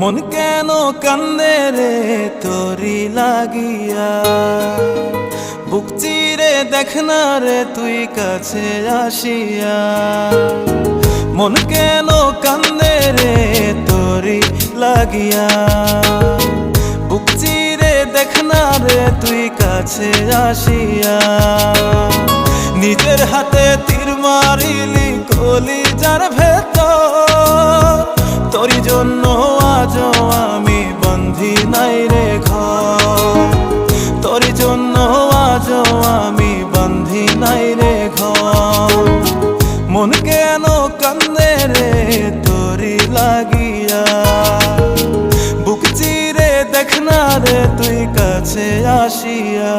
মন কেন কান্দে রে তোরি লাগিয়া, বুক চিরে দেখ না রে তুই কাছে আসিয়া। মন কেন কান্দে রে তোরি লাগিয়া, বুক চিরে দেখ না রে তুই কাছে আসিয়া। নিজের হাতে তীর মারিলি কলিজার ভেতর, তোরি জন্য আজও আমি বন্ধি নাই রে ঘর, তোরি জন্য আজও আমি বন্ধি নাই রে ঘর। মন কেন কান্দে রে তোরি লাগিয়া, বুক চিরে দেখ না রে তুই কাছে আসিয়া।